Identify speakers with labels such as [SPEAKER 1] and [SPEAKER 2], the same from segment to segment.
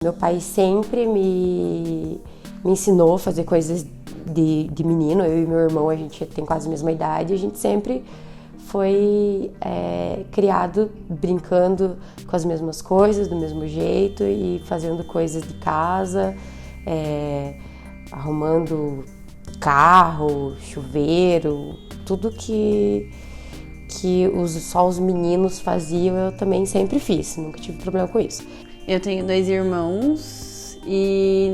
[SPEAKER 1] Meu pai sempre me ensinou a fazer coisas de menino. Eu e meu irmão, a gente tem quase a mesma idade. A gente sempre foi criado brincando com as mesmas coisas, do mesmo jeito e fazendo coisas de casa, arrumando carro, chuveiro, tudo que só os meninos faziam, eu também sempre fiz, nunca tive problema com isso.
[SPEAKER 2] Eu tenho 2 irmãos e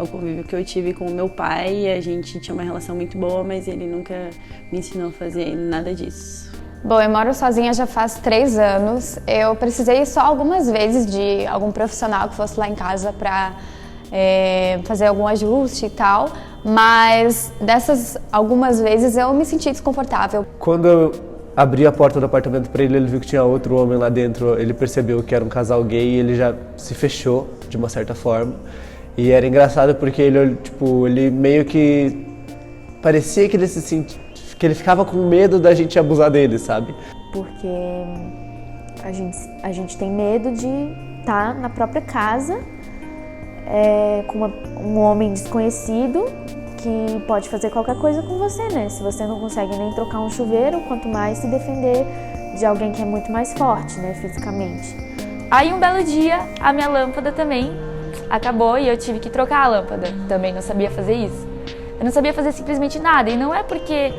[SPEAKER 2] o convívio que eu tive com o meu pai, a gente tinha uma relação muito boa, mas ele nunca me ensinou a fazer nada disso.
[SPEAKER 3] Bom, eu moro sozinha já faz 3 anos. Eu precisei só algumas vezes de algum profissional que fosse lá em casa para fazer algum ajuste e tal, mas dessas algumas vezes eu me senti desconfortável.
[SPEAKER 4] Quando eu abri a porta do apartamento para ele, ele viu que tinha outro homem lá dentro, ele percebeu que era um casal gay e ele já se fechou de uma certa forma. E era engraçado porque ele meio que parecia que que ele ficava com medo da gente abusar dele, sabe?
[SPEAKER 5] Porque a gente tem medo de estar na própria casa com um homem desconhecido que pode fazer qualquer coisa com você, né? Se você não consegue nem trocar um chuveiro, quanto mais se defender de alguém que é muito mais forte, né, fisicamente.
[SPEAKER 6] Aí um belo dia, a minha lâmpada também acabou e eu tive que trocar a lâmpada. Também não sabia fazer isso. Eu não sabia fazer simplesmente nada. E não é porque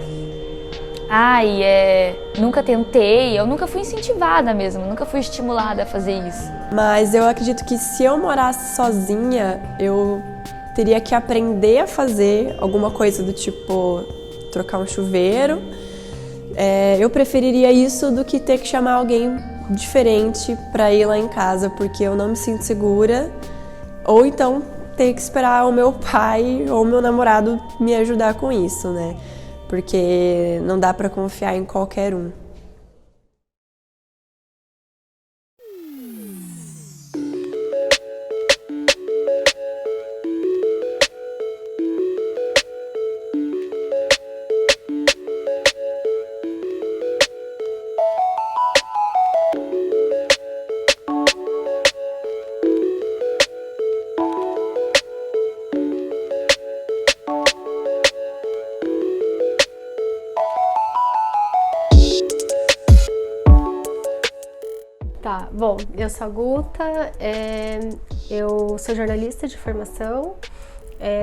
[SPEAKER 6] nunca tentei, eu nunca fui incentivada mesmo, nunca fui estimulada a fazer isso.
[SPEAKER 7] Mas eu acredito que se eu morasse sozinha, eu teria que aprender a fazer alguma coisa do tipo trocar um chuveiro. Eu preferiria isso do que ter que chamar alguém diferente para ir lá em casa, porque eu não me sinto segura. Ou então ter que esperar o meu pai ou o meu namorado me ajudar com isso, né? Porque não dá para confiar em qualquer um.
[SPEAKER 8] Tá, bom, eu sou a Guta, eu sou jornalista de formação,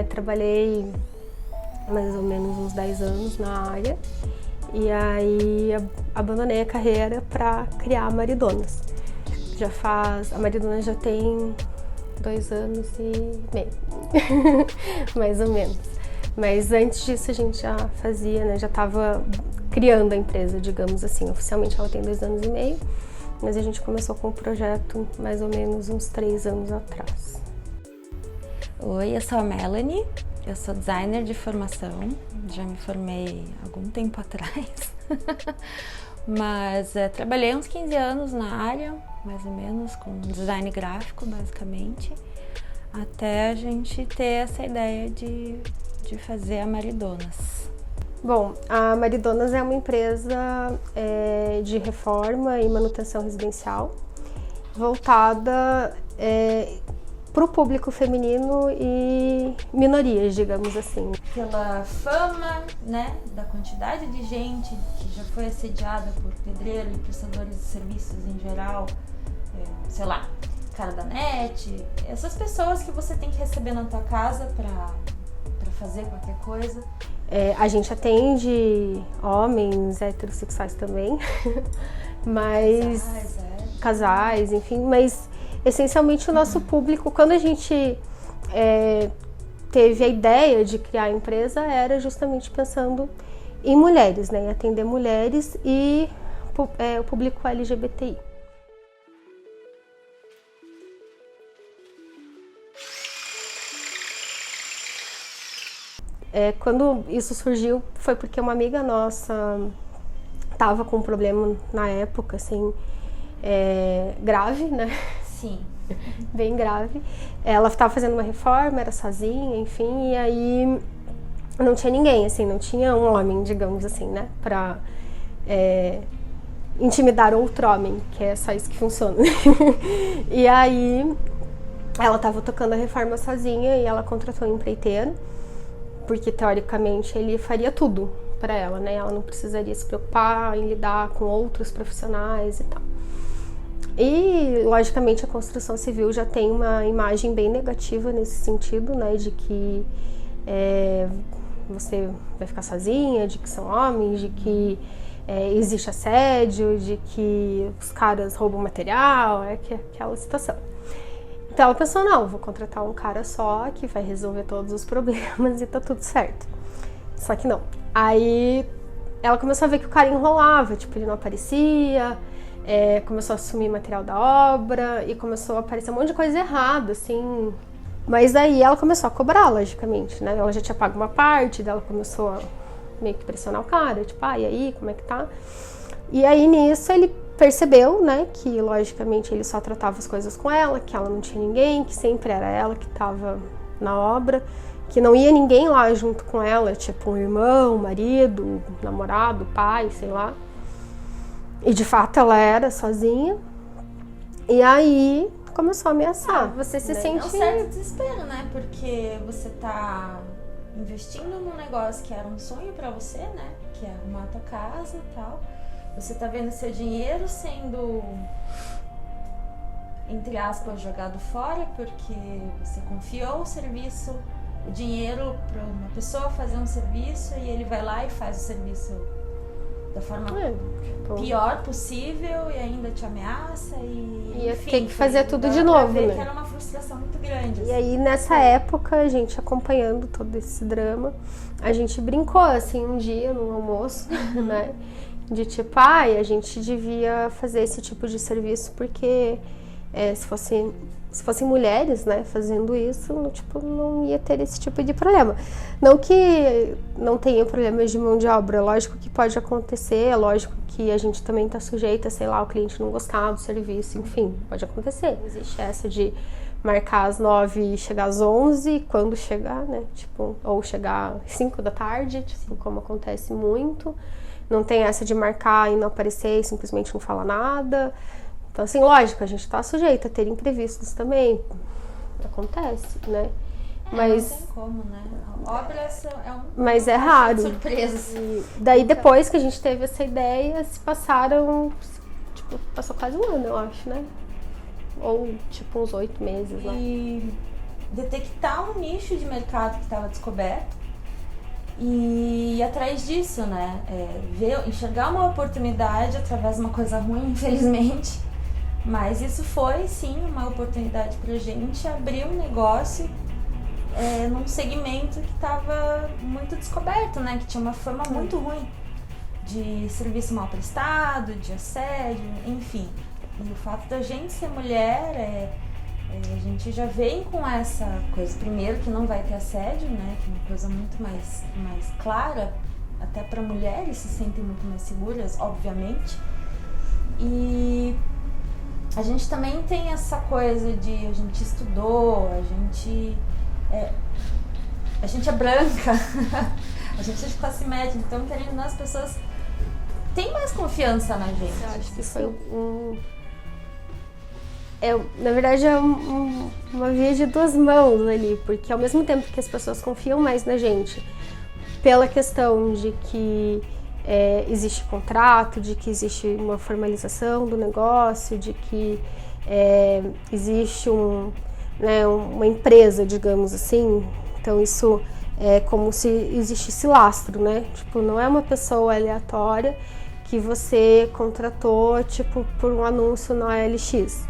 [SPEAKER 8] trabalhei mais ou menos uns 10 anos na área e aí abandonei a carreira para criar a Maridonas. A Maridonas já tem 2 anos e meio, mais ou menos. Mas antes disso a gente já fazia, né, já estava criando a empresa, digamos assim. Oficialmente ela tem 2 anos e meio. Mas a gente começou com o projeto mais ou menos uns 3 anos atrás.
[SPEAKER 9] Oi, eu sou a Melanie, eu sou designer de formação, já me formei há algum tempo atrás, mas trabalhei uns 15 anos na área, mais ou menos, com design gráfico, basicamente, até a gente ter essa ideia de fazer a Maridonas.
[SPEAKER 8] Bom, a Maridonas é uma empresa de reforma e manutenção residencial voltada para o público feminino e minorias, digamos assim.
[SPEAKER 9] Pela fama, né, da quantidade de gente que já foi assediada por pedreiro e prestadores de serviços em geral, sei lá, cara da net, essas pessoas que você tem que receber na tua casa para fazer qualquer coisa.
[SPEAKER 8] A gente atende homens heterossexuais também, mas casais, enfim, mas essencialmente o nosso público, quando a gente teve a ideia de criar a empresa, era justamente pensando em mulheres, né, em atender mulheres e o público LGBTI. Quando isso surgiu foi porque uma amiga nossa estava com um problema na época, assim, grave, né?
[SPEAKER 9] Sim.
[SPEAKER 8] Bem grave. Ela estava fazendo uma reforma, era sozinha, enfim, e aí não tinha ninguém, assim, não tinha um homem, digamos assim, né? intimidar outrem, que é só isso que funciona. E aí ela estava tocando a reforma sozinha e ela contratou um empreiteiro, porque teoricamente ele faria tudo para ela, né? Ela não precisaria se preocupar em lidar com outros profissionais e tal. E, logicamente, a construção civil já tem uma imagem bem negativa nesse sentido, né? De que você vai ficar sozinha, de que são homens, de que existe assédio, de que os caras roubam material, aquela situação. Então ela pensou, não, vou contratar um cara só que vai resolver todos os problemas e tá tudo certo. Só que não. Aí ela começou a ver que o cara enrolava, tipo, ele não aparecia, começou a sumir material da obra e começou a aparecer um monte de coisa errada, assim. Mas aí ela começou a cobrar, logicamente, né? Ela já tinha pago uma parte, daí ela começou a meio que pressionar o cara, tipo, e aí, como é que tá? E aí nisso ele percebeu, né, que logicamente ele só tratava as coisas com ela, que ela não tinha ninguém, que sempre era ela que estava na obra, que não ia ninguém lá junto com ela, tipo um irmão, um marido, namorado, pai, sei lá. E de fato ela era sozinha. E aí começou a ameaçar. Você se sente...
[SPEAKER 9] É um certo desespero, né? Porque você tá investindo num negócio que era um sonho pra você, né? Que é arrumar a tua casa e tal. Você tá vendo seu dinheiro sendo, entre aspas, jogado fora porque você confiou o serviço, o dinheiro para uma pessoa fazer um serviço e ele vai lá e faz o serviço da forma pior possível e ainda te ameaça e enfim,
[SPEAKER 8] tem que fazer tudo de novo, né?
[SPEAKER 9] Que era uma frustração muito grande.
[SPEAKER 8] E aí nessa época, a gente acompanhando todo esse drama, a gente brincou assim um dia no almoço, né? De tipo, a gente devia fazer esse tipo de serviço porque se fossem mulheres, né, fazendo isso, não ia ter esse tipo de problema. Não que não tenha problemas de mão de obra, lógico que pode acontecer, é lógico que a gente também está sujeita, sei lá, o cliente não gostar do serviço, enfim, pode acontecer. Existe essa de marcar às 9 e chegar às 11, quando chegar, né, tipo, ou chegar às 5 da tarde, tipo, como acontece muito. Não tem essa de marcar e não aparecer e simplesmente não falar nada. Então, assim, lógico, a gente está sujeita a ter imprevistos também. Acontece, né? Mas
[SPEAKER 9] não tem como, né? A obra
[SPEAKER 8] mas é raro.
[SPEAKER 9] Surpresas.
[SPEAKER 8] E daí, depois que a gente teve essa ideia, passou quase um ano, eu acho, né? Ou, tipo, uns 8 meses, né?
[SPEAKER 9] E detectar um nicho de mercado que estava descoberto e ir atrás disso, né? Enxergar uma oportunidade através de uma coisa ruim, infelizmente. Mas isso foi, sim, uma oportunidade pra gente abrir um negócio num segmento que estava muito descoberto, né? Que tinha uma forma muito ruim de serviço mal prestado, de assédio, enfim. E o fato da gente ser mulher, a gente já vem com essa coisa, primeiro que não vai ter assédio, né? Que é uma coisa muito mais clara, até para mulheres se sentem muito mais seguras, obviamente. E a gente também tem essa coisa de a gente estudou, a gente é branca, a gente é de classe média, então querendo ou não, as pessoas têm mais confiança na gente.
[SPEAKER 8] Eu acho que foi na verdade é uma via de duas mãos ali, porque ao mesmo tempo que as pessoas confiam mais na gente, pela questão de que existe contrato, de que existe uma formalização do negócio, de que existe uma empresa, digamos assim, então isso é como se existisse lastro, né? Tipo, não é uma pessoa aleatória que você contratou, tipo, por um anúncio na OLX,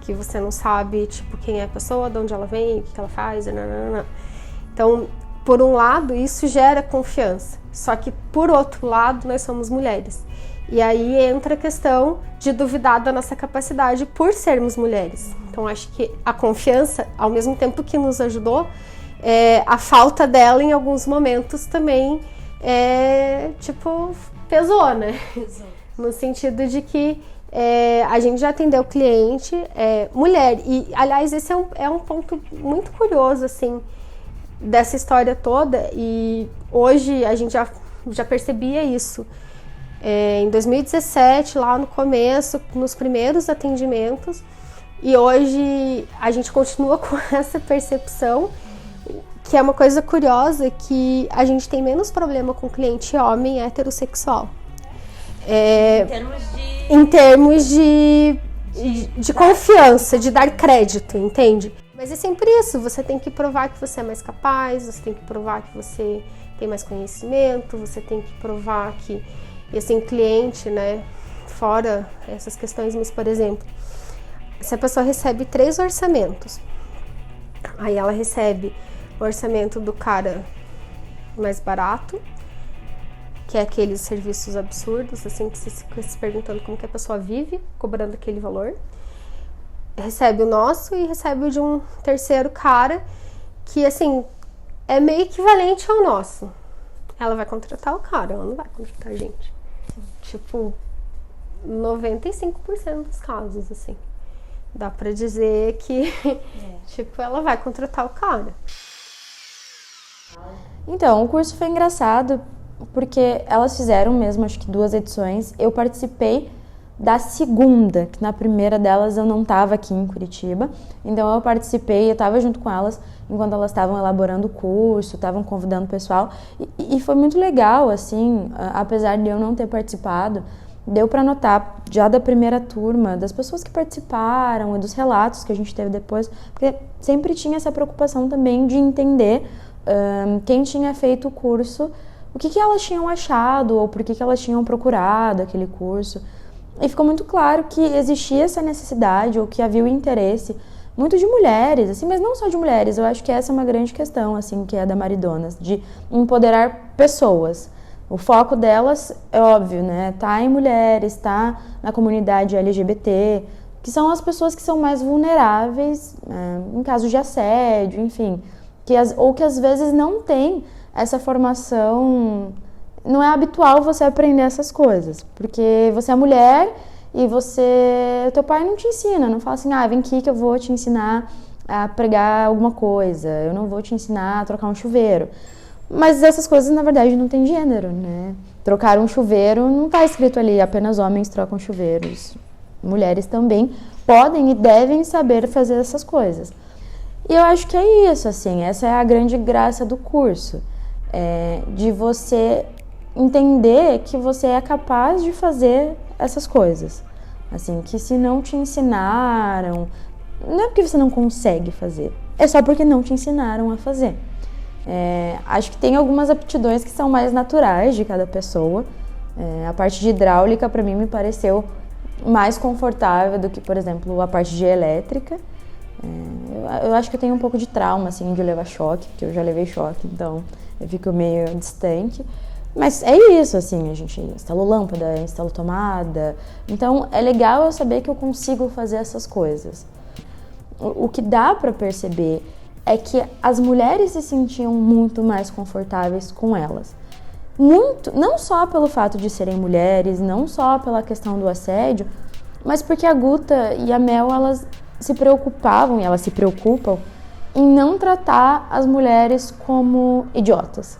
[SPEAKER 8] que você não sabe, tipo, quem é a pessoa, de onde ela vem, o que ela faz, nananana. Então, por um lado, isso gera confiança, só que por outro lado, nós somos mulheres. E aí entra a questão de duvidar da nossa capacidade por sermos mulheres. Então, acho que a confiança, ao mesmo tempo que nos ajudou, a falta dela em alguns momentos também, pesou, né? Pesou. No sentido de que a gente já atendeu o cliente, mulher. E, aliás, esse é um ponto muito curioso, assim, dessa história toda. E hoje a gente já percebia isso. em 2017, lá no começo, nos primeiros atendimentos, e hoje a gente continua com essa percepção, que é uma coisa curiosa, que a gente tem menos problema com cliente homem heterossexual. Em termos de confiança, de dar crédito, entende? Mas é sempre isso, você tem que provar que você é mais capaz, você tem que provar que você tem mais conhecimento, você tem que provar que, e assim, cliente, né, fora essas questões, mas, por exemplo, se a pessoa recebe 3 orçamentos, aí ela recebe o orçamento do cara mais barato, que é aqueles serviços absurdos, assim, que você fica se perguntando como que a pessoa vive cobrando aquele valor. Recebe o nosso e recebe o de um terceiro cara, que, assim, é meio equivalente ao nosso. Ela vai contratar o cara, ela não vai contratar a gente. Tipo, 95% dos casos, assim. Dá pra dizer que, tipo, ela vai contratar o cara.
[SPEAKER 10] Então, o curso foi engraçado porque elas fizeram mesmo, acho que 2 edições. Eu participei da segunda, que na primeira delas eu não estava aqui em Curitiba. Então eu participei, eu estava junto com elas enquanto elas estavam elaborando o curso, estavam convidando o pessoal. E foi muito legal, assim, apesar de eu não ter participado, deu para notar já da primeira turma, das pessoas que participaram e dos relatos que a gente teve depois, porque sempre tinha essa preocupação também de entender quem tinha feito o curso, o que elas tinham achado ou por que elas tinham procurado aquele curso. E ficou muito claro que existia essa necessidade ou que havia o interesse muito de mulheres, assim, mas não só de mulheres. Eu acho que essa é uma grande questão, assim, que é da Maridonas, de empoderar pessoas. O foco delas, é óbvio, né, tá em mulheres, tá na comunidade LGBT, que são as pessoas que são mais vulneráveis em caso de assédio, enfim, ou que às vezes não tem essa formação. Não é habitual você aprender essas coisas, porque você é mulher e teu pai não te ensina, não fala assim, vem aqui que eu vou te ensinar a pregar alguma coisa, eu não vou te ensinar a trocar um chuveiro. Mas essas coisas, na verdade, não tem gênero, né? Trocar um chuveiro não está escrito ali, apenas homens trocam chuveiros. Mulheres também podem e devem saber fazer essas coisas. E eu acho que é isso, assim, essa é a grande graça do curso, de você entender que você é capaz de fazer essas coisas. Assim, que se não te ensinaram, não é porque você não consegue fazer, é só porque não te ensinaram a fazer. Acho que tem algumas aptidões que são mais naturais de cada pessoa. A parte de hidráulica, para mim, me pareceu mais confortável do que, por exemplo, a parte de elétrica. Eu acho que eu tenho um pouco de trauma, assim, de levar choque, porque eu já levei choque, então eu fico meio distante. Mas é isso, assim, a gente instalou lâmpada, instalou tomada. Então, é legal eu saber que eu consigo fazer essas coisas. O que dá para perceber é que as mulheres se sentiam muito mais confortáveis com elas. Muito, não só pelo fato de serem mulheres, não só pela questão do assédio, mas porque a Guta e a Mel, elas se preocupavam, e elas se preocupam, em não tratar as mulheres como idiotas.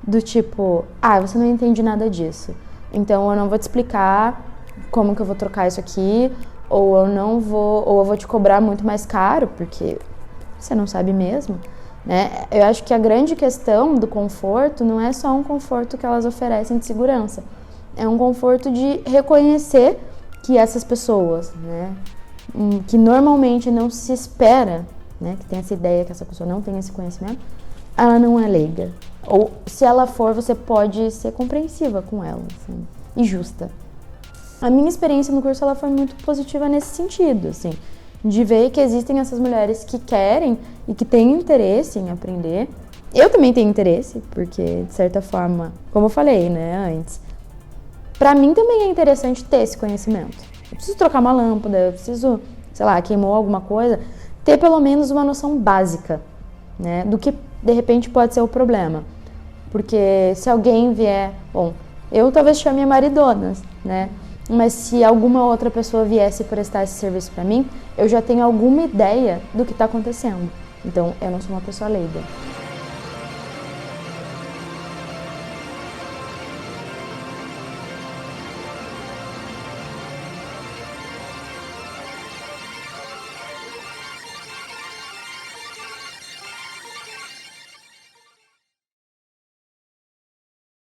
[SPEAKER 10] Do tipo, você não entende nada disso, então eu não vou te explicar como que eu vou trocar isso aqui, ou eu vou te cobrar muito mais caro, porque você não sabe mesmo, né? Eu acho que a grande questão do conforto não é só um conforto que elas oferecem de segurança, é um conforto de reconhecer que essas pessoas, né, que normalmente não se espera, né, que tem essa ideia que essa pessoa não tem esse conhecimento, ela não é leiga. Ou se ela for, você pode ser compreensiva com ela, assim, e justa. A minha experiência no curso ela foi muito positiva nesse sentido, assim, de ver que existem essas mulheres que querem e que têm interesse em aprender. Eu também tenho interesse, porque, de certa forma, como eu falei, né, antes, pra mim também é interessante ter esse conhecimento. Eu preciso trocar uma lâmpada, eu preciso, sei lá, queimou alguma coisa, ter pelo menos uma noção básica, né, do que, de repente, pode ser o problema. Porque se alguém vier... Bom, eu talvez chame a Maridonas, né? Mas se alguma outra pessoa viesse prestar esse serviço pra mim, eu já tenho alguma ideia do que tá acontecendo. Então, eu não sou uma pessoa leiga.